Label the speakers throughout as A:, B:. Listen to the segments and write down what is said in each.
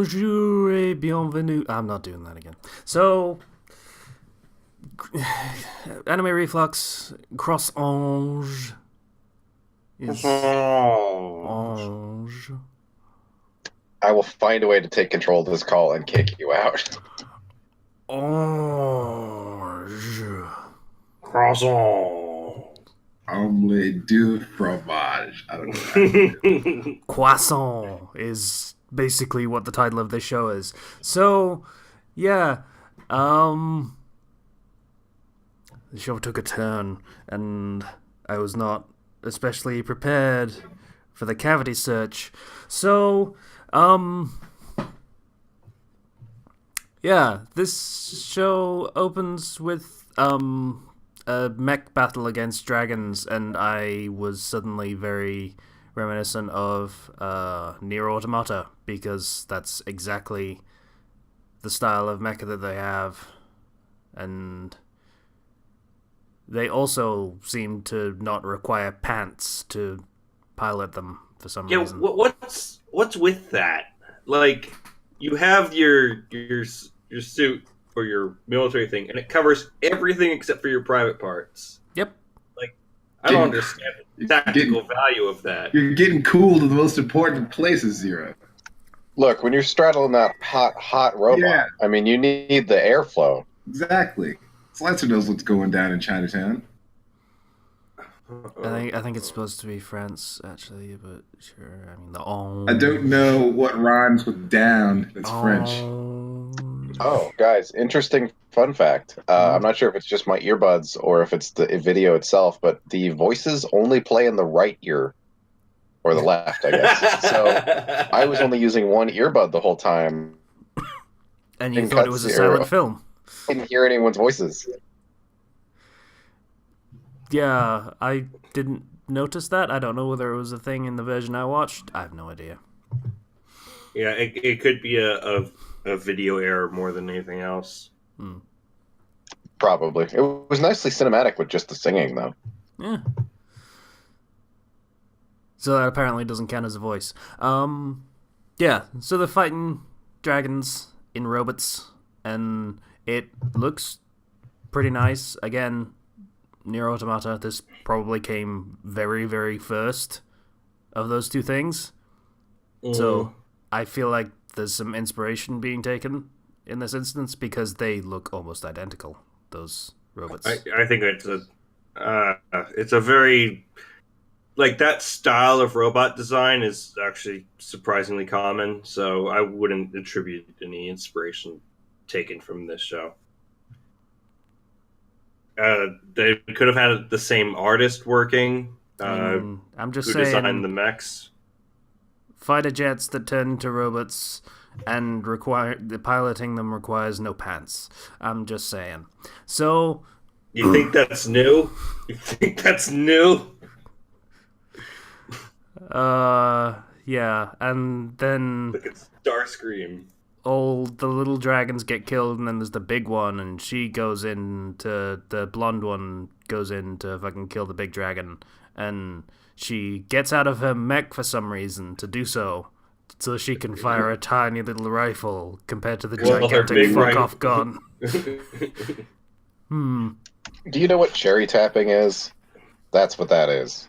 A: Bonjour et bienvenue. I'm not doing that again. So, anime reflux cross Ange is
B: Orange.
A: Ange.
B: I will find a way to take control of this call and kick you out.
A: Ange.
B: Croissant.
C: Omelette du fromage. I don't know what I do.
A: Croissant is basically what the title of this show is. So, yeah, um, the show took a turn, and I was not especially prepared for the cavity search. So, yeah, this show opens with a mech battle against dragons, and I was suddenly very reminiscent of Nier Automata, because that's exactly the style of mecha that they have, and they also seem to not require pants to pilot them for some
D: Yeah,
A: reason.
D: what's with that? Like, you have your suit or your military thing, and it covers everything except for your private parts.
A: Yep.
D: Like, I don't understand the tactical
C: getting-
D: value of that.
C: You're getting cool to the most important places, Zero.
B: Look, when you're straddling that hot robot,
C: Yeah.
B: I mean, you need the airflow.
C: Exactly. Slicer knows what's going down in Chinatown.
A: I think it's supposed to be France, actually, but sure. I mean, the
C: I don't know what rhymes with down that's French.
B: Oh, guys, interesting fun fact. I'm not sure if it's just my earbuds or if it's the video itself, but the voices only play in the right ear or the left, I guess. So I was only using one earbud the whole time.
A: And you
B: in
A: thought it was a
B: cuts
A: silent
B: zero.
A: film.
B: I didn't hear anyone's voices.
A: Yeah, I didn't notice that. I don't know whether it was a thing in the version I watched. I have no idea.
D: Yeah, it could be a video error more than anything else.
B: Probably. It was nicely cinematic with just the singing, though.
A: Yeah. So that apparently doesn't count as a voice. Yeah, so they're fighting dragons in robots, and it looks pretty nice. Again, Nier Automata, this probably came very, very first of those two things. So I feel like there's some inspiration being taken in this instance, because they look almost identical, those robots.
D: I think it's a very, like, that style of robot design is actually surprisingly common, so I wouldn't attribute any inspiration taken from this show. They could have had the same artist working
A: I'm just
D: who
A: saying,
D: designed the mechs.
A: fighter jets that turn into robots and the piloting them requires no pants. I'm just saying. So,
D: You think that's new? You think that's new?
A: yeah, and then
D: Look at Starscream.
A: all the little dragons get killed, and then there's the big one, and the blonde one goes in to fucking kill the big dragon, and she gets out of her mech for some reason to do so she can fire a tiny little rifle compared to the
D: Well, her
A: gigantic
D: big
A: fuck-off gun.
B: Do you know what cherry tapping is? That's what that is.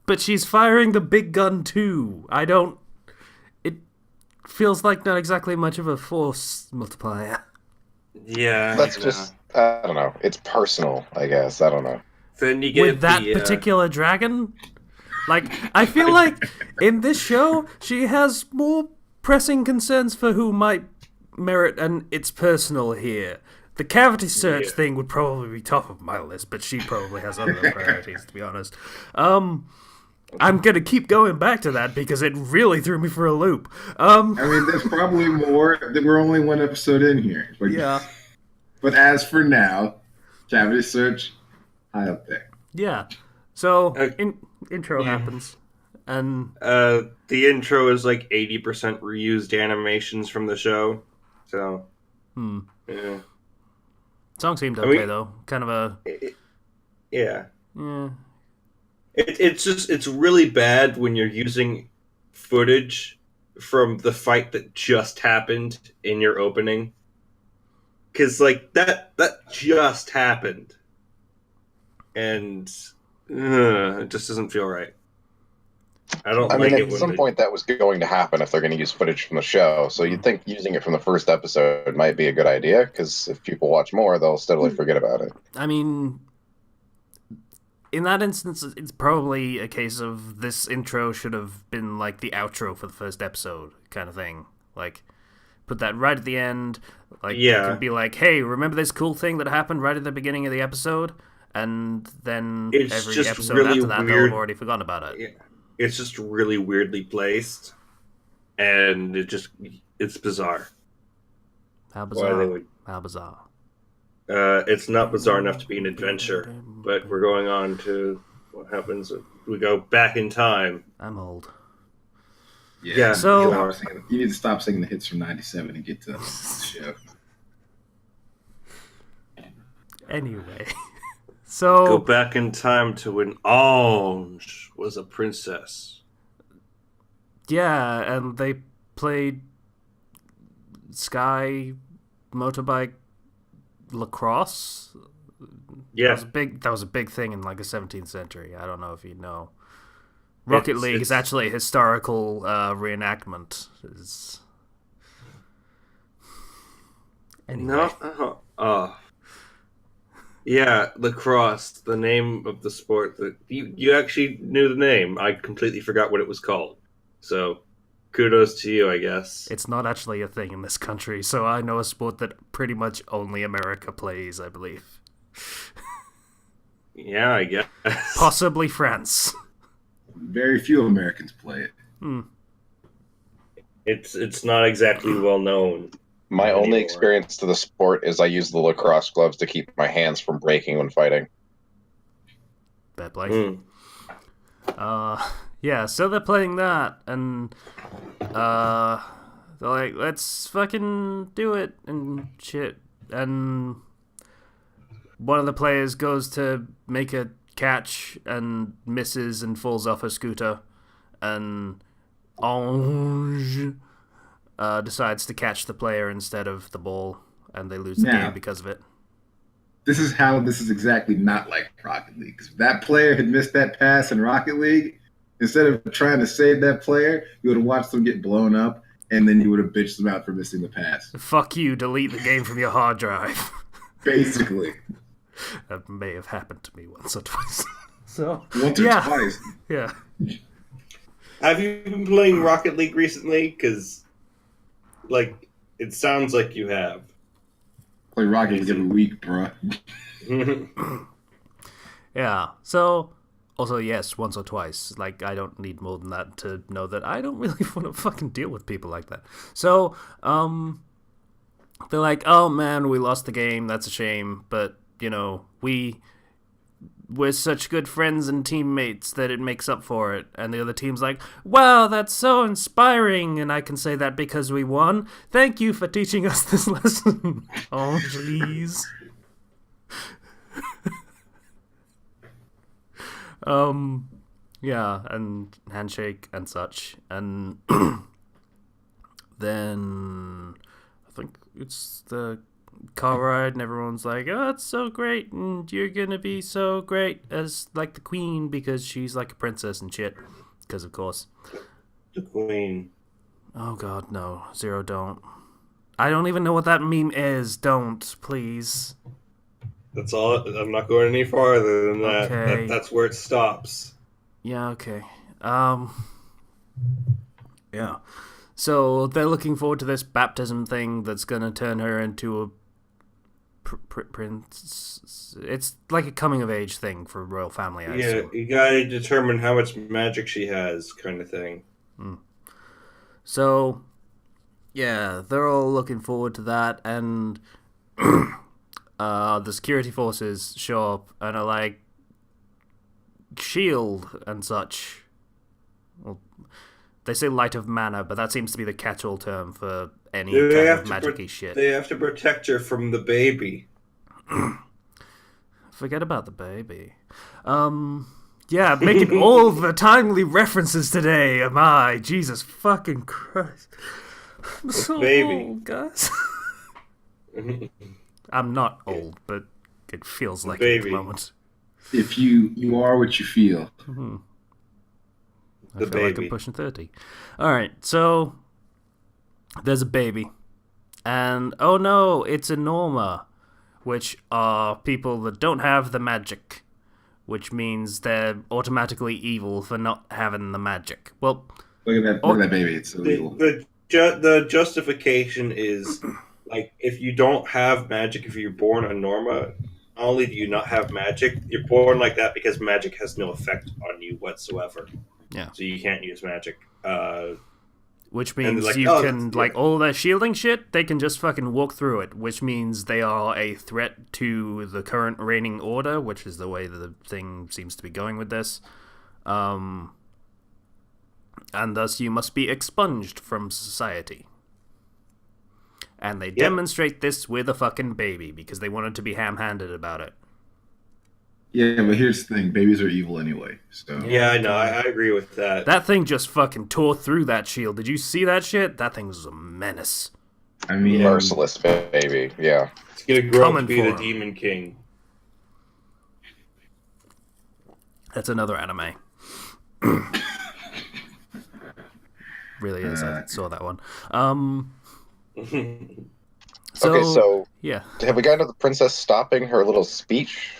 A: But she's firing the big gun too. It feels like not exactly much of a force multiplier.
D: Yeah.
B: That's just, I don't know. It's personal, I guess. I don't know.
D: Then you get
A: With that
D: the,
A: particular dragon? Like, I feel like in this show, she has more pressing concerns for who might merit it's personal here. The cavity search thing would probably be top of my list, but she probably has other priorities, to be honest. I'm gonna keep going back to that because it really threw me for a loop.
C: I mean, there's probably more. We're only one episode in here.
A: Yeah.
C: But as for now, Cavity Search, high up there.
A: Yeah. So, intro happens. And
D: the intro is like 80% reused animations from the show. So, yeah.
A: Song seemed okay, though. Kind of a...
D: Yeah.
A: Yeah.
D: It's really bad when you're using footage from the fight that just happened in your opening? Because like that just happened, and it just doesn't feel right. I don't
B: I
D: like
B: mean,
D: it
B: at
D: when
B: some point that was going to happen if they're going to use footage from the show. So you'd think using it from the first episode might be a good idea, because if people watch more, they'll steadily forget about it.
A: I mean, in that instance, it's probably a case of this intro should have been like the outro for the first episode, kind of thing. Like, put that right at the end. Like, you
D: Yeah.
A: can be like, hey, remember this cool thing that happened right at the beginning of the episode? And then
D: It's
A: every
D: just
A: episode
D: really
A: after that, they'll
D: weird.
A: have already forgotten about it.
D: Yeah. It's just really weirdly placed, and it's bizarre.
A: How
D: Why
A: bizarre.
D: they would.
A: How bizarre.
D: It's not bizarre enough to be an adventure, but we're going on to what happens if we go back in time.
A: I'm old.
D: Yeah,
A: So-
C: you need to stop singing the hits from '97 and get to the show.
A: Anyway.
D: Go
A: So,
D: back in time to when Ange was a princess.
A: yeah, and they played Sky Motorbike Lacrosse.
D: Yeah,
A: That was a big thing in like the 17th century. I don't know if you know. Rocket League is
D: it's-
A: actually a historical reenactment. Anyway.
D: no, yeah, lacrosse, the name of the sport that you actually knew the name. I completely forgot what it was called. So, kudos to you, I guess.
A: It's not actually a thing in this country, so I know a sport that pretty much only America plays, I believe.
D: Yeah, I guess.
A: Possibly France.
C: Very few Americans play it.
D: It's not exactly well known.
B: My only
D: Anymore.
B: experience to the sport is I use the lacrosse gloves to keep my hands from breaking when fighting.
A: Bad play.
D: Mm.
A: Yeah, so they're playing that, and they're like, let's fucking do it, and shit. And one of the players goes to make a catch and misses and falls off a scooter, and Ange decides to catch the player instead of the ball, and they lose the
C: Now-
A: game because of it.
C: This is how this is exactly not like Rocket League. 'Cause if that player had missed that pass in Rocket League, instead of trying to save that player, you would have watched them get blown up, and then you would have bitched them out for missing the pass.
A: Fuck you, delete the game from your hard drive.
C: Basically.
A: That may have happened to me once or twice. So,
C: Once or
A: yeah.
C: twice.
A: Yeah.
D: Have you been playing Rocket League recently? Because, like, it sounds like you have.
C: Play Rocket League every week, bruh.
A: Yeah. So, also, yes, once or twice. Like, I don't need more than that to know that I don't really want to fucking deal with people like that. So, they're like, oh man, we lost the game. That's a shame. But, you know, we're such good friends and teammates that it makes up for it. And the other team's like, wow, that's so inspiring. And I can say that because we won. Thank you for teaching us this lesson. Oh, please. Yeah, and handshake and such. And then I think it's the car ride, and everyone's like, oh, it's so great, and you're gonna be so great as like the queen because she's like a princess and shit. Because of course.
D: The Queen.
A: Oh god, no. Zero, don't. I don't even know what that meme is. Don't, please.
D: That's all. I'm not going any farther than that.
A: Okay.
D: That's where it stops.
A: Yeah, okay. Yeah. So they're looking forward to this baptism thing that's gonna turn her into a prince. It's like a coming of age thing for a royal family, I
D: Yeah,
A: assume.
D: you gotta determine how much magic she has, kind of thing.
A: So, yeah, they're all looking forward to that, and the security forces show up and are like, shield and such. Well, they say light of mana, but that seems to be the catch-all term for any
D: They
A: kind
D: have
A: of
D: to
A: magic-y shit.
D: They have to protect her from the baby.
A: Forget about the baby. Yeah, making all the timely references today. My Jesus fucking Christ. I'm so
D: baby.
A: old, guys. I'm not old, but it feels like it at the
D: baby.
A: moment.
C: If you are what you feel.
A: Mm-hmm. I
D: The
A: feel like I'm
D: baby.
A: pushing 30. Alright, so there's a baby. And oh no, it's a Norma, which are people that don't have the magic, which means they're automatically evil for not having the magic. Well,
C: Look at that baby. It's so evil.
D: The justification is, like, if you don't have magic, if you're born a Norma, not only do you not have magic, you're born like that because magic has no effect on you whatsoever.
A: yeah.
D: So you can't use magic.
A: Which
D: And
A: means
D: they're like,
A: you
D: "Oh,
A: can,
D: that's-
A: like,
D: yeah."
A: all their shielding shit, they can just fucking walk through it, which means they are a threat to the current reigning order, which is the way that the thing seems to be going with this. And thus you must be expunged from society. And they demonstrate this with a fucking baby, because they wanted to be ham-handed about it.
C: Yeah, but here's the thing: babies are evil anyway. So
D: Yeah, I know. I agree with that.
A: That thing just fucking tore through that shield. Did you see that shit? That thing was a menace.
C: I mean,
B: Merciless baby. Yeah.
D: It's gonna grow up
A: Coming
D: to be the
A: for him.
D: Demon King.
A: That's another anime. Really is. I saw that one.
B: So
A: yeah.
B: have we gotten to the princess stopping her little speech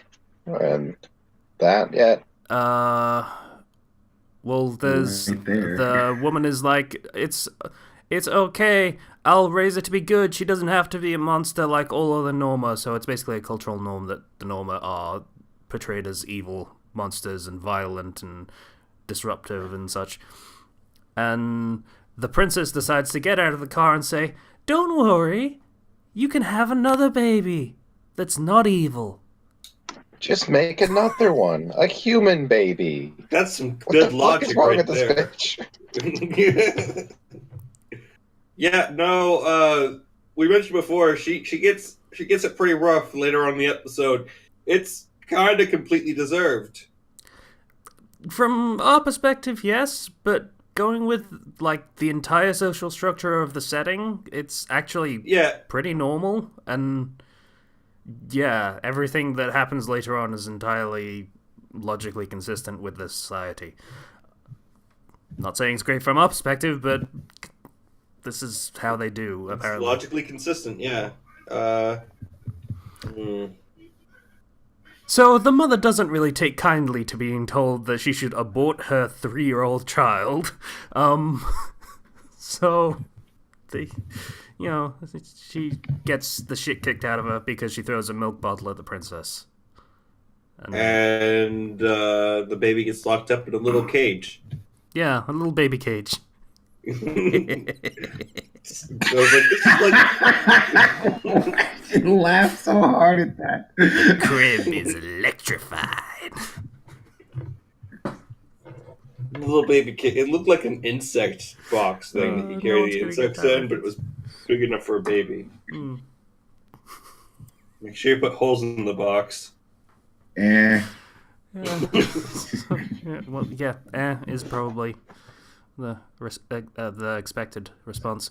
B: and that yet?
A: Well, there's
C: Right there.
A: the woman is like, it's okay. I'll raise it to be good. She doesn't have to be a monster like all other Norma. So it's basically a cultural norm that the Norma are portrayed as evil monsters and violent and disruptive and such. And the princess decides to get out of the car and say, "Don't worry, you can have another baby that's not evil."
B: Just make another one. A human baby.
D: That's some
B: What
D: good
B: the fuck
D: logic
B: is wrong
D: right
B: with this
D: there.
B: bitch?
D: Yeah, no, we mentioned before she gets it pretty rough later on in the episode. It's kind of completely deserved.
A: From our perspective, yes, but going with, like, the entire social structure of the setting, it's actually pretty normal, and yeah, everything that happens later on is entirely logically consistent with the society. Not saying it's great from our perspective, but this is how they do, apparently.
D: It's logically consistent, yeah.
A: So the mother doesn't really take kindly to being told that she should abort her 3-year-old child. So she gets the shit kicked out of her because she throws a milk bottle at the princess.
D: And the baby gets locked up in a little cage.
A: Yeah, a little baby cage.
D: I was like, this is like...
C: I laughed so hard at that.
A: The crib is electrified.
D: Little baby kid. It looked like an insect box thing that you carry the insects in, but it was big enough for a baby.
A: Mm.
D: Make sure you put holes in the box.
C: Eh.
A: Is probably the expected response.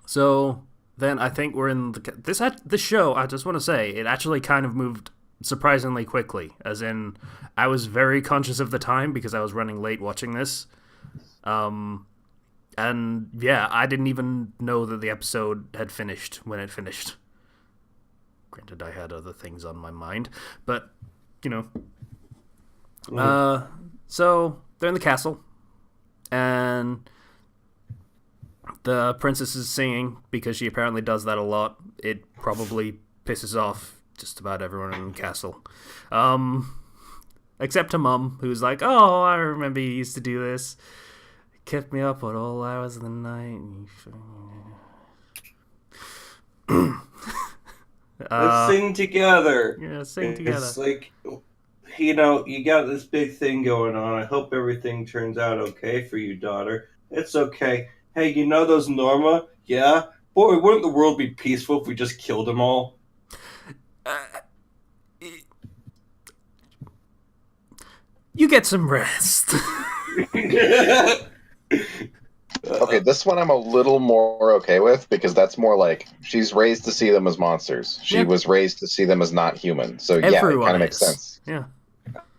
A: So then I think we're in this show. I just want to say it actually kind of moved surprisingly quickly. As in, I was very conscious of the time because I was running late watching this. And yeah, I didn't even know that the episode had finished when it finished. Granted, I had other things on my mind, but so they're in the castle, and the princess is singing because she apparently does that a lot. It probably pisses off just about everyone in the castle, except her mum, who's like, "Oh, I remember you used to do this. Kept me up at all hours of the night."
D: Let's sing together.
A: Yeah, sing together.
D: It's like, you got this big thing going on. I hope everything turns out okay for you, daughter. It's okay. Hey, you know those Norma? Yeah? Boy, wouldn't the world be peaceful if we just killed them all?
A: You get some rest.
B: Okay, this one I'm a little more okay with because that's more like she's raised to see them as monsters. She
A: Yeah.
B: was raised to see them as not human. So yeah, it
A: Everyone
B: kind of makes
A: is.
B: sense.
A: Yeah.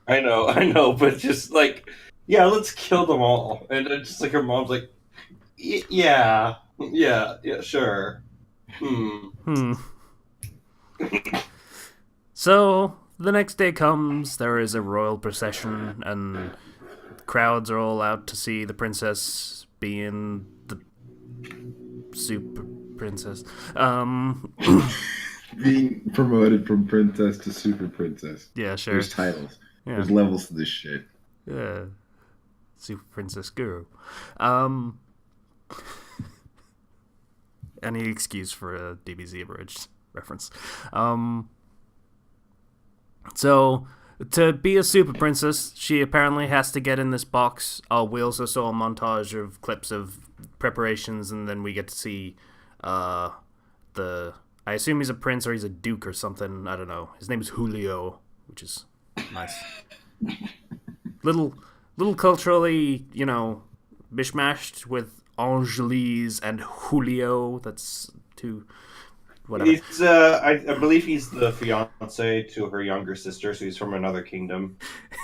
D: I know, but just like, yeah, let's kill them all. And then just like her mom's like, yeah, sure.
A: So the next day comes, there is a royal procession, and crowds are all out to see the princess being the super princess.
C: Being promoted from princess to super princess.
A: Yeah, sure.
C: There's titles.
A: Yeah.
C: There's levels to this shit.
A: Yeah. Super Princess Guru. Any excuse for a DBZ abridged reference. So, to be a super princess, she apparently has to get in this box. We also saw a montage of clips of preparations, and then we get to see I assume he's a prince or he's a duke or something. I don't know. His name is Julio, which is nice. Little culturally, mishmashed with Angeles and Julio. That's two... whatever.
D: He's, I believe he's the fiance to her younger sister, so he's from another kingdom.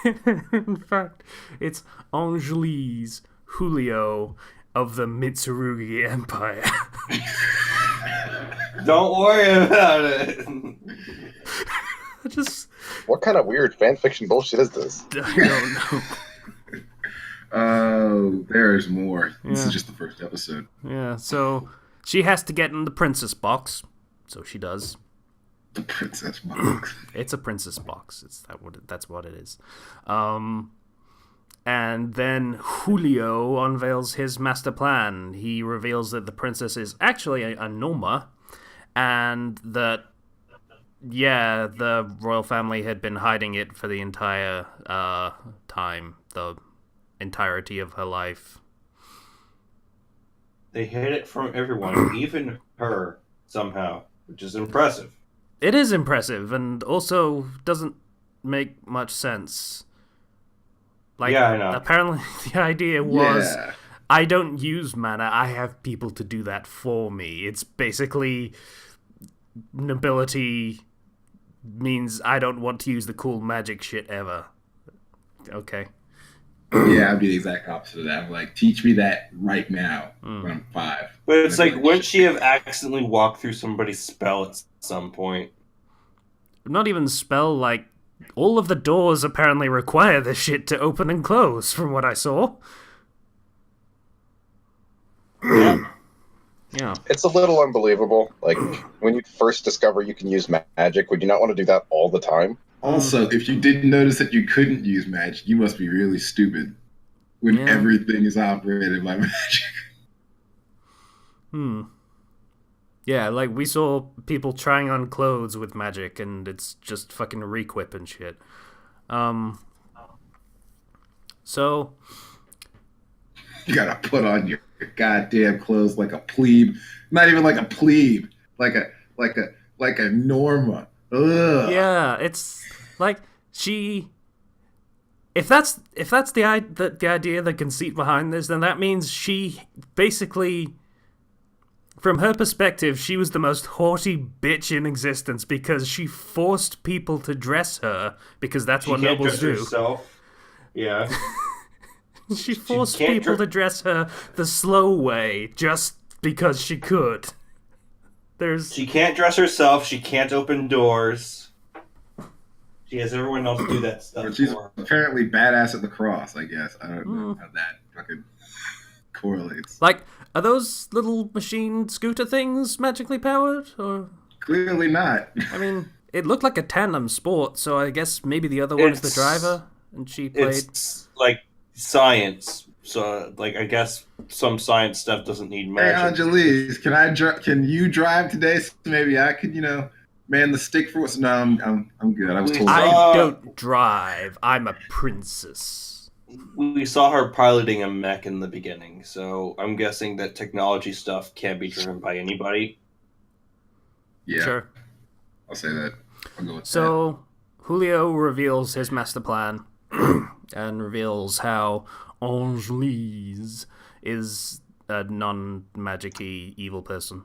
A: In fact, it's Angeles Julio of the Mitsurugi Empire.
D: Don't worry about it.
B: What kind of weird fanfiction bullshit is this?
A: I don't know.
C: Oh, there's more. This
A: Yeah.
C: is just the first episode.
A: Yeah, so she has to get in the princess box. So she does.
C: The princess box.
A: It's a princess box. That's what it is. And then Julio unveils his master plan. He reveals that the princess is actually a Noma, and that, yeah, the royal family had been hiding it for the entire time, the entirety of her life.
D: They hid it from everyone, even her, somehow, which is impressive.
A: It is impressive, and also doesn't make much sense. Like,
D: yeah, I know.
A: Apparently the idea was,
C: Yeah.
A: I don't use mana, I have people to do that for me. It's basically, nobility means I don't want to use the cool magic shit ever. Okay.
C: Yeah, I'd be the exact opposite of that. I'm like, teach me that right now when I'm 5.
D: But it's
C: And
D: like,
C: I'd be
D: wouldn't she have accidentally walked through somebody's spell at some point?
A: Not even spell, like, all of the doors apparently require this shit to open and close, from what I saw.
D: Yeah.
A: Yeah.
B: It's a little unbelievable. Like, when you first discover you can use magic, would you not want to do that all the time?
C: Also, if you didn't notice that you couldn't use magic, you must be really stupid when
A: Yeah.
C: everything is operated by magic.
A: Yeah, like, we saw people trying on clothes with magic, and it's just fucking requip and shit. So...
C: You gotta put on your goddamn clothes like a plebe. Not even like a plebe. Like a Norma. Ugh.
A: Yeah, it's like she. If that's the idea, the conceit behind this, then that means she basically, from her perspective, she was the most haughty bitch in existence because she forced people to dress her because that's what
D: She can't
A: nobles
D: dress
A: do.
D: herself. Yeah.
A: She forced
D: can't
A: people to dress her the slow way just because she could.
D: She can't dress herself. She can't open doors. She has everyone else do that stuff
C: But she's
D: for her.
C: apparently badass at lacrosse, I guess. I don't know how that fucking correlates.
A: Like, are those little machine scooter things magically powered? Or,
C: Clearly not.
A: I mean, it looked like a tandem sport, so I guess maybe the other one is the
D: It's-
A: driver, and she played.
D: It's like science. So, like, I guess some science stuff doesn't need
C: Hey,
D: magic.
C: Angeles, can you drive today? So maybe I could, man the stick for what's. No, I'm good. I was told.
A: I don't drive. I'm a princess.
D: We saw her piloting a mech in the beginning, so I'm guessing that technology stuff can't be driven by anybody.
C: Yeah,
A: Sure.
C: I'll say that. I'll go with that.
A: So, Julio reveals his master plan, and reveals how Ange is a non-magic-y evil person.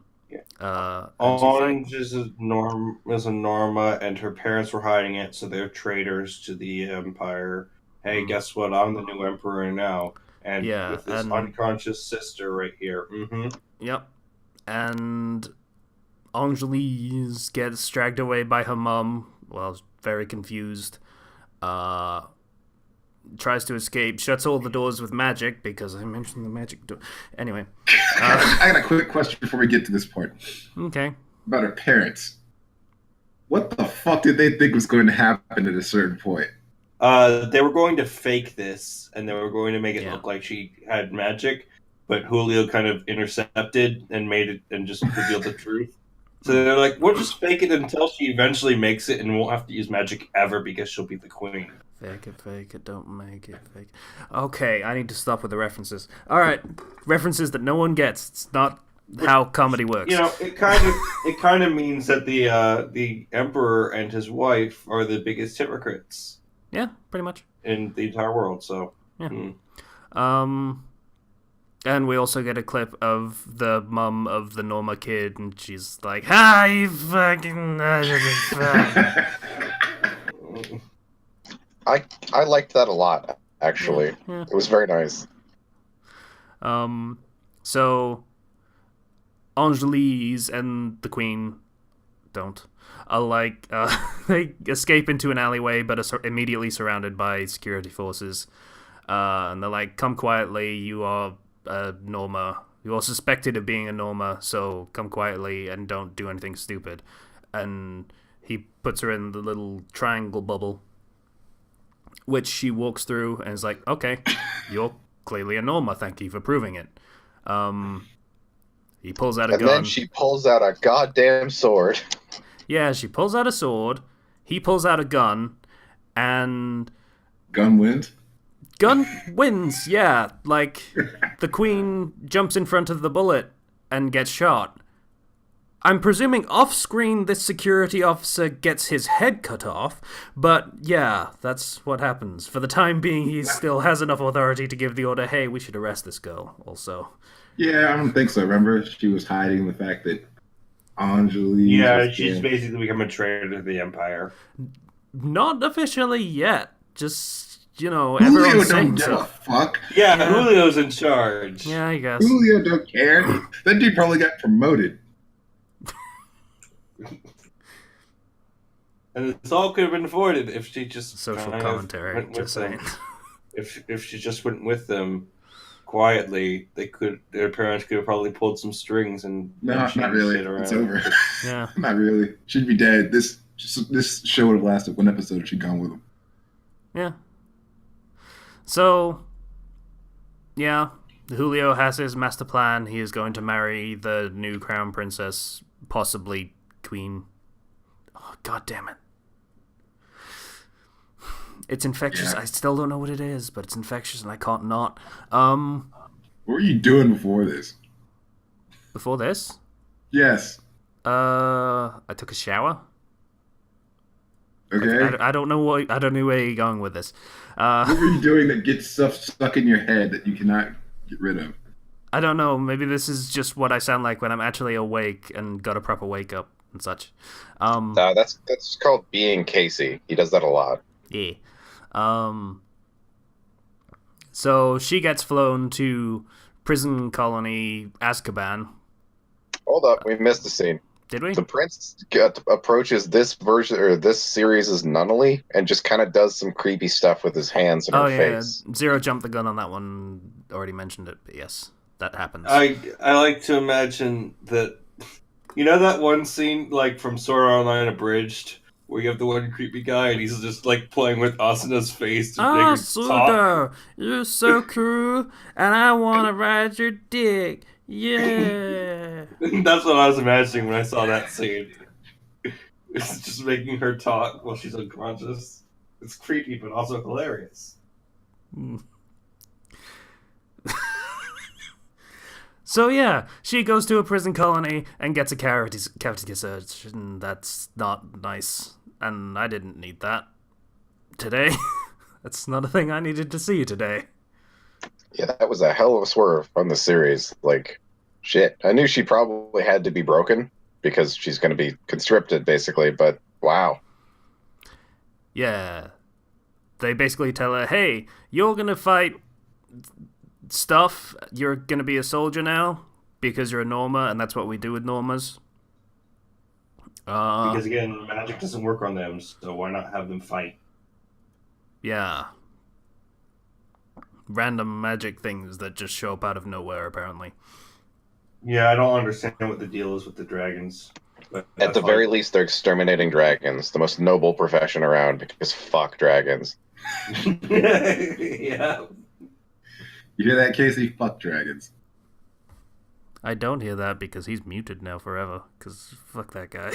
A: And she's like,
D: Ange is a Norma, and her parents were hiding it, so they're traitors to the Empire. Hey, guess what? I'm the new Emperor now, and
A: yeah,
D: with this
A: and
D: unconscious sister right here.
A: yep, and Angelise gets dragged away by her mum. Well, very confused. Tries to escape, shuts all the doors with magic because I mentioned the magic door. Anyway,
C: I got a quick question before we get to this part.
A: Okay.
C: About her parents. What the fuck did they think was going to happen at a certain point?
D: They were going to fake this, and they were going to make it look like she had magic, but Julio kind of intercepted and made it and just revealed the truth. So they're like, we'll just fake it until she eventually makes it, and won't have to use magic ever because she'll be the queen.
A: Fake it, don't make it, fake it. Okay, I need to stop with the references. Alright, references that no one gets. It's not how comedy works.
D: You know, it kind of means that the emperor and his wife are the biggest hypocrites.
A: Yeah, pretty much.
D: In the entire world, so.
A: Yeah. And we also get a clip of the mum of the Norma kid, and she's like, "Hi, you fucking."
B: I liked that a lot, actually.
A: Yeah.
B: It was very nice.
A: So Angelise and the Queen don't. They escape into an alleyway, but are immediately surrounded by security forces. And they're like, "Come quietly. You are Norma. You are suspected of being a Norma, so come quietly and don't do anything stupid." And he puts her in the little triangle bubble, which she walks through and is like, "Okay, you're clearly a Norma. Thank you for proving it." He pulls out a gun.
B: And then she pulls out a goddamn sword.
A: Yeah, she pulls out a sword. He pulls out a gun, and
C: gun wins.
A: Gun wins. Yeah, like the Queen jumps in front of the bullet and gets shot. I'm presuming off-screen this security officer gets his head cut off, but yeah, that's what happens. For the time being, he still has enough authority to give the order, "Hey, we should arrest this girl," also.
C: Yeah, I don't think so. Remember, she was hiding the fact that Angelise...
D: Yeah, she's basically become a traitor to the Empire.
A: Not officially yet. Just,
C: Julio
A: everyone's saying
C: don't give
A: so.
C: a fuck.
D: Yeah, Julio's in charge.
A: Yeah, I guess.
C: Julio don't care. That dude probably got promoted.
D: And this all could have been avoided if she just
A: social commentary. Just saying.
D: If she just went with them quietly, their parents could have probably pulled some strings and
C: not really. It's over.
A: Yeah,
C: not really. She'd be dead. This show would have lasted one episode if she'd gone with him.
A: Yeah. So, yeah, Julio has his master plan. He is going to marry the new crown princess, possibly queen. Oh, God damn it. It's infectious.
C: Yeah.
A: I still don't know what it is, but it's infectious and I can't not.
C: What were you doing before this?
A: Before this?
C: Yes.
A: I took a shower.
C: Okay.
A: I don't know where you're going with this.
C: What were you doing that gets stuff stuck in your head that you cannot get rid of?
A: I don't know. Maybe this is just what I sound like when I'm actually awake and got a proper wake up and such.
B: No, that's called being Casey. He does that a lot.
A: Yeah. So she gets flown to prison colony Azkaban.
B: Hold up, we missed a scene.
A: Did we?
B: The prince approaches this version or this series' Nunnally and just kind of does some creepy stuff with his hands and her face.
A: Zero jumped the gun on that one. Already mentioned it, but yes, that happens.
D: I like to imagine that. You know that one scene like from Sword Art Online Abridged where you have the one creepy guy and he's just like playing with Asuna's face to make her talk?
A: Suda, you're so cool, and I want to ride your dick. Yeah.
D: That's what I was imagining when I saw that scene. It's just making her talk while she's unconscious. It's creepy, but also hilarious.
A: So yeah, she goes to a prison colony and gets a cavity search, and that's not nice. And I didn't need that today. That's not a thing I needed to see today.
B: Yeah, that was a hell of a swerve on the series. Like, shit. I knew she probably had to be broken because she's going to be conscripted, basically, but wow.
A: Yeah. They basically tell her, hey, you're gonna fight stuff, you're gonna be a soldier now, because you're a Norma, and that's what we do with Normas.
D: Because again, magic doesn't work on them, so why not have them fight?
A: Yeah. Random magic things that just show up out of nowhere, apparently.
D: Yeah, I don't understand what the deal is with the dragons. But
B: At the very least, they're exterminating dragons, the most noble profession around, because fuck dragons.
D: Yeah.
C: You hear that, Casey? Fuck dragons.
A: I don't hear that because he's muted now forever, because fuck that guy.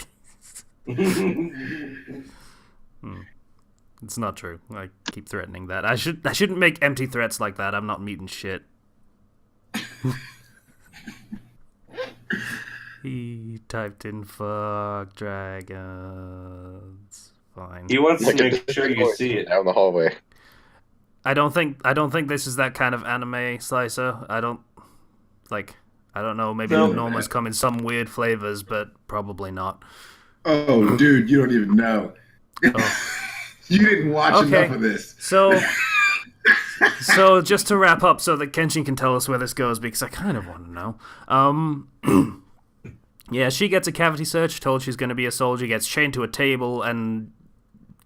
A: It's not true. I keep threatening that. I shouldn't make empty threats like that. I'm not muting shit. He typed in fuck dragons. Fine.
D: He wants to
B: Like a
D: make sure you see it.
B: down the hallway.
A: I don't think this is that kind of anime slicer. I don't know, maybe
D: No.
A: the Normas come in some weird flavors, but probably not.
C: Oh, dude, you don't even know.
A: Oh.
C: You didn't watch enough of this.
A: So just to wrap up so that Kenshin can tell us where this goes, because I kind of want to know. Yeah, she gets a cavity search, told she's going to be a soldier, gets chained to a table, and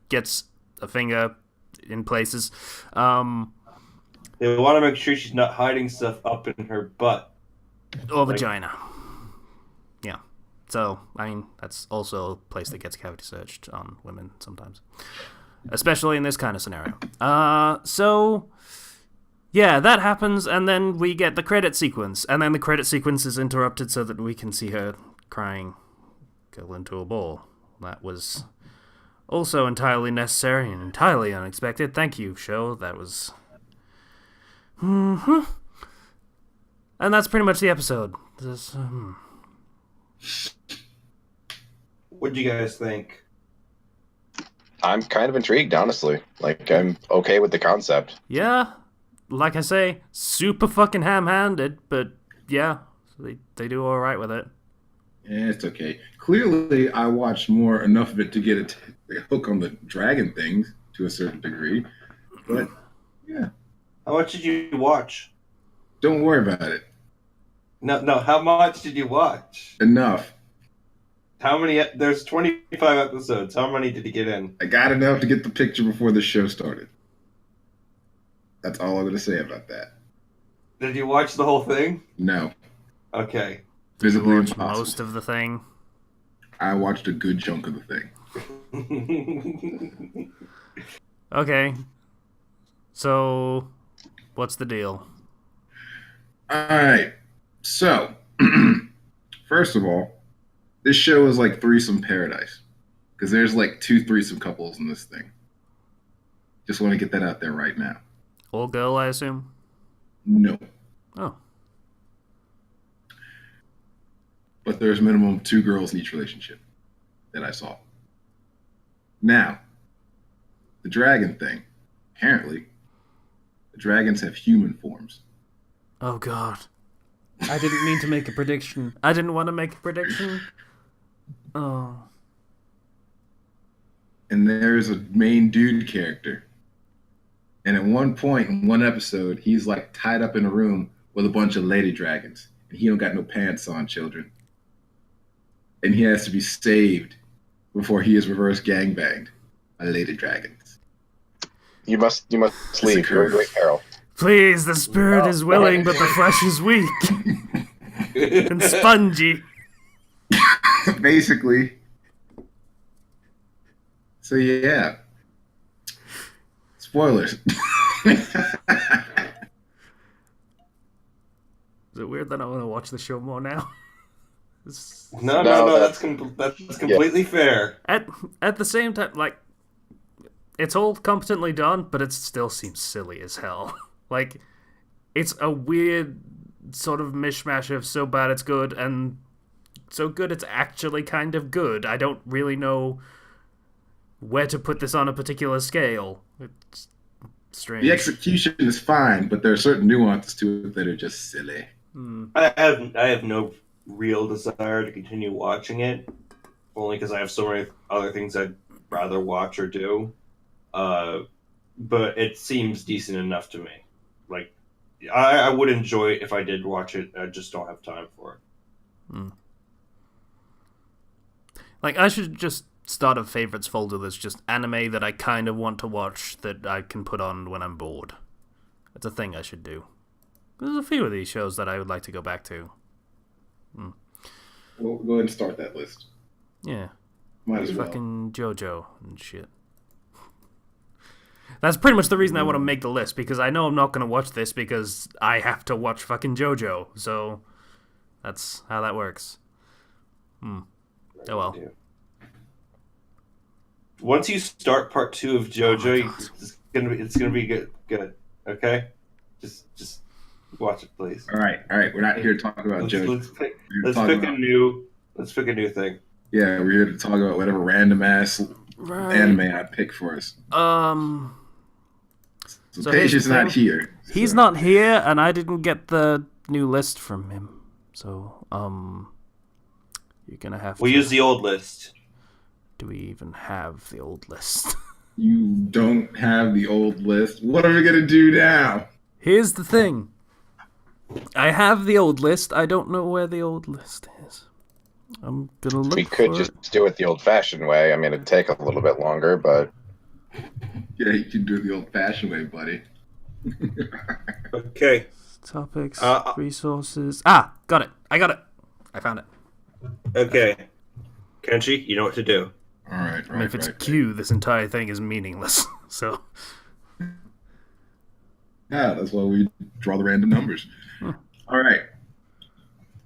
A: gets a finger in places.
D: They want to make sure she's not hiding stuff up in her butt.
A: Or vagina. Yeah. So, I mean, that's also a place that gets cavity searched on women sometimes. Especially in this kind of scenario. So, yeah, that happens, and then we get the credit sequence. And then the credit sequence is interrupted so that we can see her crying go into a ball. That was also entirely necessary and entirely unexpected. Thank you, show. That was... And that's pretty much the episode.
D: What do you guys think?
B: I'm kind of intrigued, honestly. Like, I'm okay with the concept.
A: Yeah, like I say, super fucking ham-handed, but yeah, they do alright with it.
C: Yeah, it's okay. Clearly, I watched enough of it to get a hook on the dragon things to a certain degree. But, yeah.
D: How much did you watch?
C: Don't worry about it.
D: No, how much did you watch?
C: Enough.
D: How many? There's 25 episodes. How many did you get in?
C: I got enough to get the picture before the show started. That's all I'm going to say about that.
D: Did you watch the whole thing?
C: No.
D: Okay.
C: Physically
A: Watch
C: impossible.
A: most of the thing.
C: I watched a good chunk of the thing.
A: Okay. So, what's the deal?
C: Alright. So, first of all, this show is like threesome paradise. Because there's like 2 threesome couples in this thing. Just want to get that out there right now.
A: All girl, I assume?
C: No.
A: Oh.
C: But there's minimum 2 girls in each relationship that I saw. Now, the dragon thing. Apparently, the dragons have human forms.
A: Oh, God. I didn't mean to make a prediction. I didn't want to make a prediction. Oh.
C: And there's a main dude character. And at one point in one episode, he's like tied up in a room with a bunch of lady dragons. And he don't got no pants on, children. And he has to be saved before he is reverse gangbanged by lady dragons.
B: You must leave. You're in great peril.
A: Please, the spirit is willing, but the flesh is weak. And spongy.
C: Basically. So yeah. Spoilers.
A: Is it weird that I want to watch the show more now?
D: No, that's completely fair.
A: At the same time, like, it's all competently done, but it still seems silly as hell. Like, it's a weird sort of mishmash of so bad it's good and so good it's actually kind of good. I don't really know where to put this on a particular scale. It's strange.
C: The execution is fine, but there are certain nuances to it that are just silly.
D: I have no real desire to continue watching it, only because I have so many other things I'd rather watch or do. But it seems decent enough to me. Like, I would enjoy it if I did watch it. I just don't have time for it.
A: Like, I should just start a favorites folder that's just anime that I kind of want to watch that I can put on when I'm bored. It's a thing I should do. There's a few of these shows that I would like to go back to.
C: We'll go ahead and start that list.
A: Yeah.
C: Might as well.
A: Fucking JoJo and shit. That's pretty much the reason I want to make the list, because I know I'm not going to watch this because I have to watch fucking JoJo. So, that's how that works. Oh well.
D: Once you start part 2 of JoJo, it's gonna be good. Okay, just watch it, please.
C: All right. We're not here to talk about JoJo.
D: Let's pick a new thing.
C: Yeah, we're here to talk about whatever random ass anime I pick for us. So Paige is not here.
A: He's not here, and I didn't get the new list from him. So, you're gonna have to...
D: We'll use the old list.
A: Do we even have the old list?
C: You don't have the old list. What are we gonna do now?
A: Here's the thing. I have the old list. I don't know where the old list is. I'm gonna look.
B: We could just do it the old-fashioned way. I mean, it'd take a little bit longer, but
C: Yeah, you can do it the old-fashioned way, buddy.
D: Okay.
A: Topics, resources. Got it. I got it. I found it.
D: Okay. Kenshi, you know what to do.
C: All right.
A: I mean, if it's Q, this entire thing is meaningless. So.
C: Yeah, that's why we draw the random numbers. All right.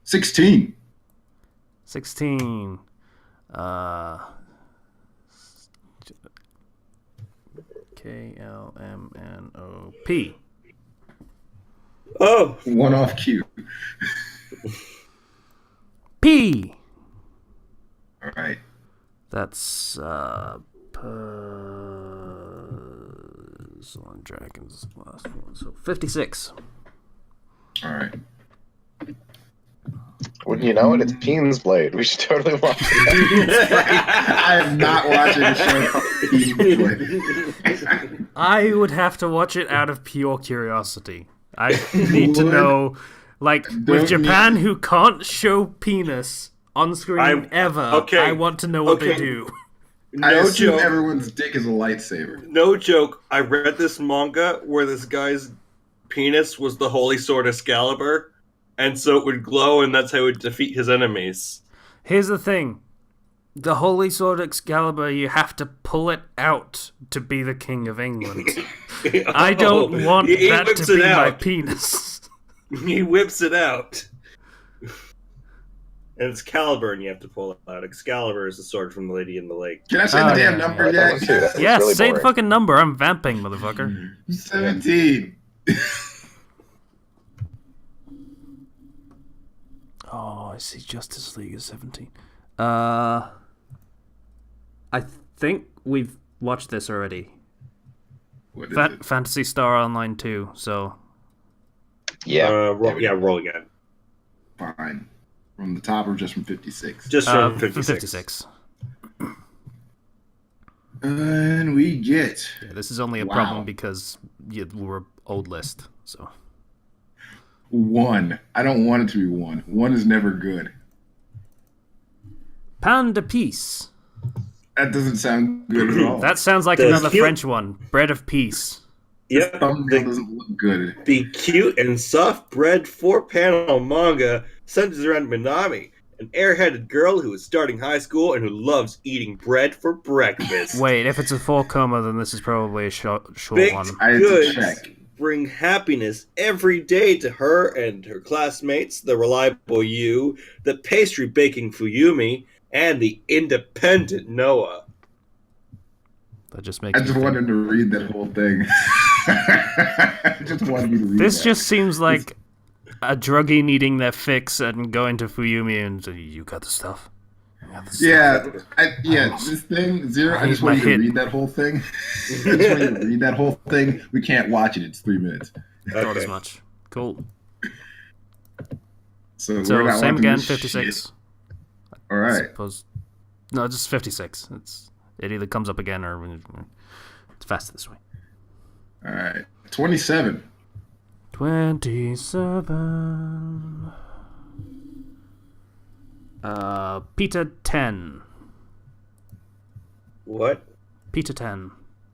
C: 16.
A: 16. KLMNOP.
D: Oh,
C: One off cue.
A: P.
C: All right.
A: That's Puzzle and Dragons last one. So 56.
C: All right.
B: wouldn't you know it? It's Peen's Blade. We should totally watch it.
C: I am not watching the show called Pean's Blade.
A: I would have to watch it out of pure curiosity. I need to know, like, with Japan, who can't show penis on screen ever, I want to know what they do.
C: I assume everyone's dick is a lightsaber.
D: No joke. I read this manga where this guy's penis was the holy sword Excalibur, and so it would glow, and that's how he would defeat his enemies.
A: Here's the thing. The Holy Sword Excalibur, you have to pull it out to be the King of England. I don't want that to be my penis.
D: He whips it out. And it's Excalibur, and you have to pull it out. Excalibur is the sword from the Lady in the Lake.
C: Can I say the damn number yet?
A: Yeah, really say the fucking number. I'm vamping, motherfucker.
C: 17.
A: Oh, I see. Justice League is 17. I think we've watched this already.
C: What is it?
A: Phantasy Star Online 2, so...
B: Yeah.
D: Roll again.
C: Fine. From the top or just from 56?
D: Just from 56.
A: 56.
C: And we get...
A: Yeah, this is only a problem because we're old list, so...
C: 1. I don't want it to be 1. 1 is never good.
A: Pound de Peace.
C: That doesn't sound good at all.
A: That sounds like another French one. Bread of Peace.
D: Yep.
C: Thumbnail doesn't look good.
D: The cute and soft bread 4-panel manga centers around Minami, an airheaded girl who is starting high school and who loves eating bread for breakfast.
A: Wait, if it's a 4-coma, then this is probably a short
D: Baked
A: one.
C: I had to
D: goods
C: check.
D: bring happiness every day to her and her classmates, the reliable Yu, the pastry baking Fuyumi, and the independent Noah.
A: That just makes
C: I just wanted to read that whole thing. I just wanted you to read
A: This
C: that.
A: just seems like a druggie needing their fix and going to Fuyumi and say, you got the stuff.
C: Yeah, this thing, Zero, I just want you to read that whole thing. I just want you to read that whole thing. We can't watch it. It's 3 minutes.
A: Thought as much. Cool.
C: So we're not
A: same
C: watching
A: again,
C: this
A: 56.
C: shit. All right.
A: No, just 56. It either comes up again or it's faster this way.
C: All right. 27.
A: 27. Peter 10.
D: What?
A: Peter 10.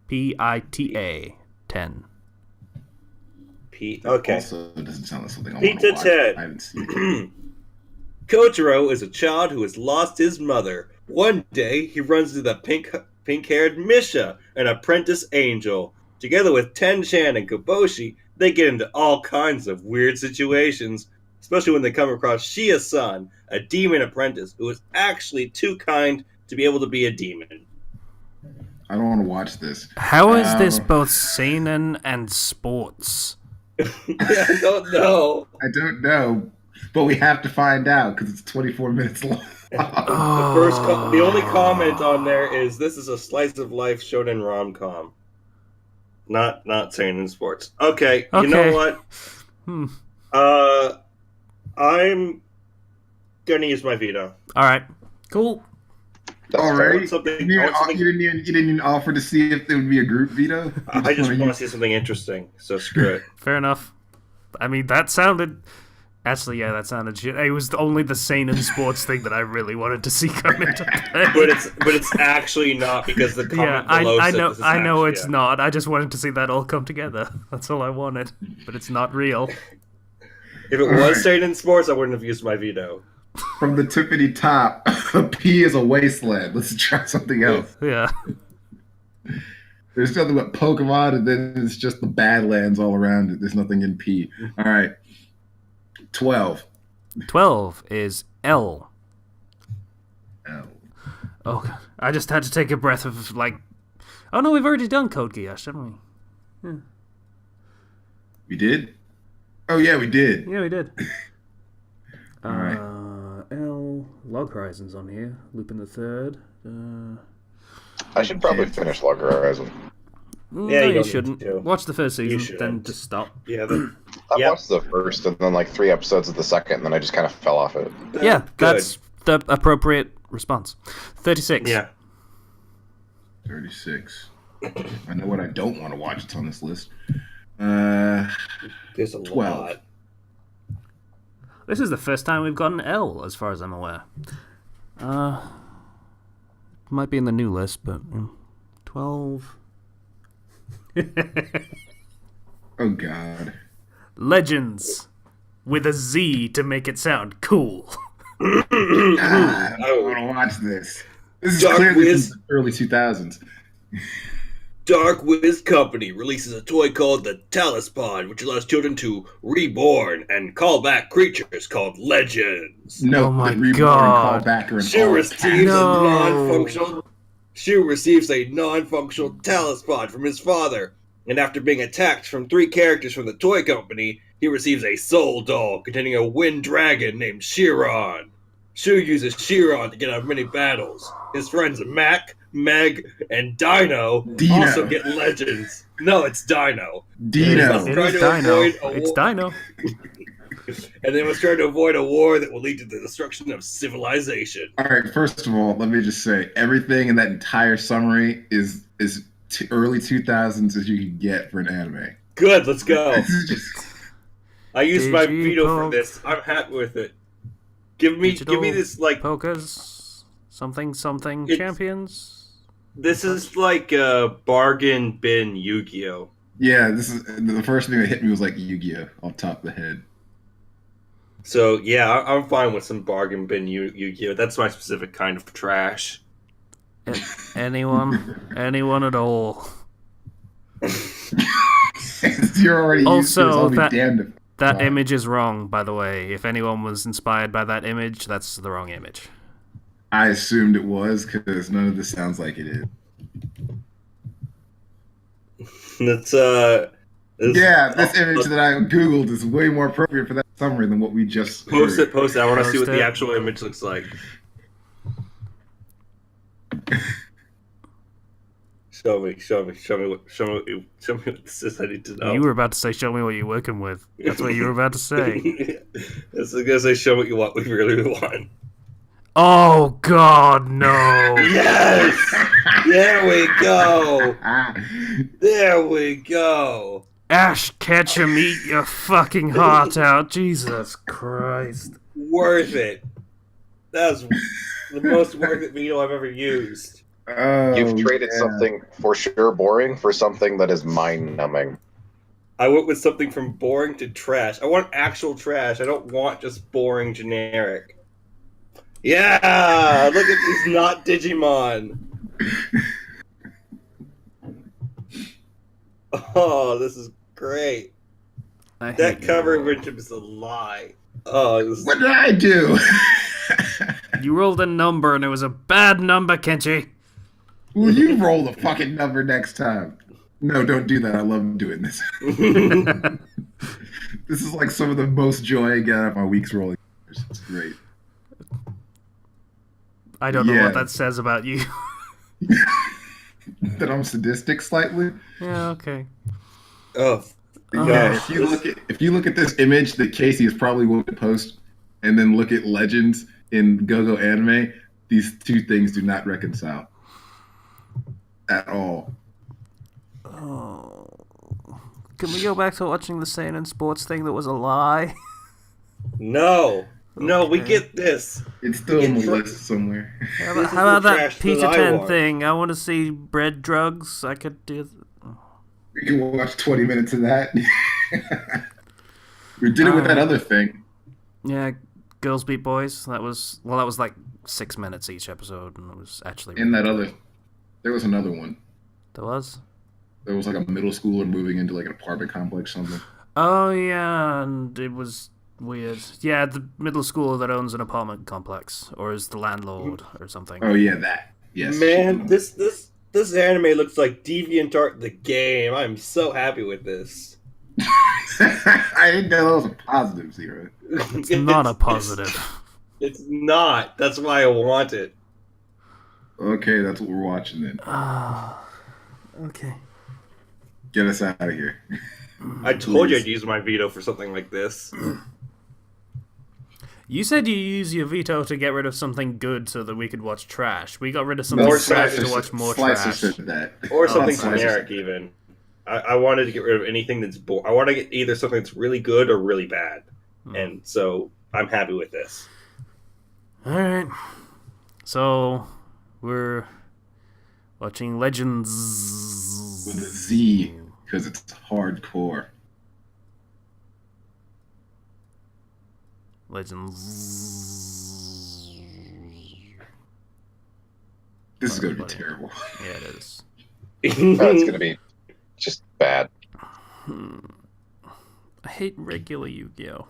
A: Pita 10.
D: Okay.
C: Also, it doesn't sound like something I
D: Peter
C: want to watch.
D: 10.
C: I haven't seen it.
D: Kotaro is a child who has lost his mother. One day, he runs into the pink-haired Misha, an apprentice angel. Together with Ten-chan and Koboshi, they get into all kinds of weird situations, especially when they come across Shia-san, a demon apprentice who is actually too kind to be able to be a demon.
C: I don't want to watch this.
A: How is this both seinen and sports?
D: I don't know.
C: I don't know, but we have to find out because it's 24 minutes long.
D: The only comment on there is this is a slice of life shonen rom-com. Not seinen sports. Okay, you know what? I'm gonna use my veto.
A: All right, cool.
C: All right.
D: Something,
C: You didn't even offer to see if there would be a group veto.
D: I just want to see something interesting. So screw it.
A: Fair enough. I mean, that sounded. Actually, yeah, that sounded shit. It was only the seinen sports thing that I really wanted to see come into play.
D: But it's actually not because the comment below said
A: I know it's not. I just wanted to see that all come together. That's all I wanted. But it's not real.
D: If it was seinen sports, I wouldn't have used my veto.
C: From the tippity top, P is a wasteland. Let's try something else.
A: Yeah.
C: There's nothing but Pokemon, and then it's just the Badlands all around it. There's nothing in P. All right. 12.
A: 12 is L.
C: L.
A: Oh, God. I just had to take a breath of, like... Oh, no, we've already done Code Geass, haven't we? Yeah.
C: We did? Oh, yeah, we did.
A: Yeah, we did.
C: All right.
A: L. Log Horizon's on here. Lupin the Third.
B: I should probably finish Log Horizon.
D: Yeah,
A: you shouldn't. Watch the first season, then just stop.
D: Yeah,
B: I watched the first and then like 3 episodes of the second, and then I just kind of fell off it.
A: Yeah, that's the appropriate response. 36.
D: Yeah.
C: 36. I know what I don't want to watch. It's on this list.
D: There's a
C: 12.
D: lot.
A: This is the first time we've got an L, as far as I'm aware. Might be in the new list, but 12.
C: Oh, God.
A: Legends. With a Z to make it sound cool.
C: I don't want to watch this. This is
D: Dark
C: clearly
D: Wiz.
C: from the early 2000s.
D: Dark Wiz Company releases a toy called the Talispod, which allows children to reborn and call back creatures called legends.
C: No,
A: Oh my
C: the reborn
A: God.
C: callback are
D: She
C: all
D: receives
A: No.
D: She receives a non-functional Talispod from his father, and after being attacked from 3 characters from the toy company, he receives a soul doll containing a wind dragon named Chiron. Shu uses Chiron to get out of many battles. His friends Mac, Meg, and Dino also get legends. No, it's Dino.
C: Dino.
A: It
D: Try
A: is
D: to
A: Dino.
D: avoid a
A: It's
D: war-
A: Dino.
D: And they must try to avoid a war that will lead to the destruction of civilization.
C: All right, first of all, let me just say, everything in that entire summary is early 2000s as you can get for an anime.
D: Good, let's go.
C: This is just...
D: I used my
A: Digi
D: veto for
A: Poke.
D: this. I'm happy with it. Give me this like
A: Pokers. Something
D: It's-
A: champions.
D: this is like a bargain bin Yu-Gi-Oh.
C: Yeah, this is the first thing that hit me was like Yu-Gi-Oh! Off the top of the head.
D: So yeah, I'm fine with some bargain bin Yu-Gi-Oh. That's my specific kind of trash.
A: Anyone at all.
C: You're already used to it, so
A: Also,
C: I'll be damned if
A: that
C: not.
A: image is wrong, by the way. If anyone was inspired by that image, that's the wrong image.
C: I assumed it was because none of this sounds like it is.
D: That's
C: Yeah, this image that I googled is way more appropriate for that summary than what we just
D: Post
C: heard.
D: it. I want to see what
A: Post
D: the
A: it.
D: actual image looks like. Show me what this is. I need to know.
A: You were about to say, "Show me what you're working with." That's what you were about to say.
D: That's gonna say, show what we really want.
A: Oh God, no!
D: Yes! There we go! There we go!
A: Ash Ketchum, eat your fucking heart out! Jesus Christ!
D: Worth it. That's the most worth it veto I've ever used.
C: Oh,
B: You've traded
C: yeah.
B: something for sure boring for something that is mind-numbing.
D: I went with something from boring to trash. I want actual trash. I don't want just boring generic. Yeah! Look at these not Digimon. Oh, this is great. That cover image is a lie. Oh, this
C: What did I do?
A: You rolled a number and it was a bad number, Kenji.
C: Will you roll the fucking number next time? No, don't do that. I love doing this. This is like some of the most joy I get out of my week's rolling. It's great.
A: I don't know
C: Yeah.
A: what that says about you.
C: That I'm sadistic slightly.
A: Yeah, okay.
D: Oh,
C: Yeah,
D: gosh.
C: if you look at this image that Casey is probably going to post, and then look at Legends in Go-Go Anime, these two things do not reconcile at all.
A: Oh. Can we go back to watching the Seinen Sports thing that was a lie?
D: No, we
A: Okay.
D: get this.
C: It's still on the
D: It's-
C: list somewhere.
A: How
D: This
A: about,
D: is
A: how about
D: the
A: that
D: trash that
A: Peter
D: I
A: 10
D: want.
A: thing? I want to see bread drugs. I could do...
C: We can watch 20 minutes of that. We did it with that other thing.
A: Yeah, Girls Beat Boys. That was like 6 minutes each episode, and it was actually...
C: And
A: really
C: that
A: good.
C: other, there was another one.
A: There was?
C: There was like a middle schooler moving into like an apartment complex or something.
A: Oh, yeah, and it was weird. Yeah, the middle schooler that owns an apartment complex, or is the landlord, or something.
C: Oh yeah, that. Yes.
D: Man, this anime looks like DeviantArt the game. I'm so happy with this.
C: I didn't know that was a positive zero.
A: It's not a positive.
D: It's not. That's why I want it.
C: Okay, that's what we're watching then.
A: Okay.
C: Get us out of here.
D: I told you
C: Please.
D: I'd use my veto for something like this.
A: You said you use your veto to get rid of something good so that we could watch trash. We got rid of something
D: More
A: trash
D: Slicer
A: to watch more
C: Slicer
A: trash.
C: said that.
D: Or something
C: Slicer
D: generic,
C: said that.
D: even. I wanted to get rid of anything that's I want to get either something that's really good or really bad. And so I'm happy with this.
A: Alright. So, we're watching Legends.
C: With a Z, because it's hardcore.
A: Legends.
C: This is going to be
A: Buddy.
C: terrible.
A: Yeah, it is.
B: Oh, it's going to be just bad.
A: I hate regular Yu-Gi-Oh.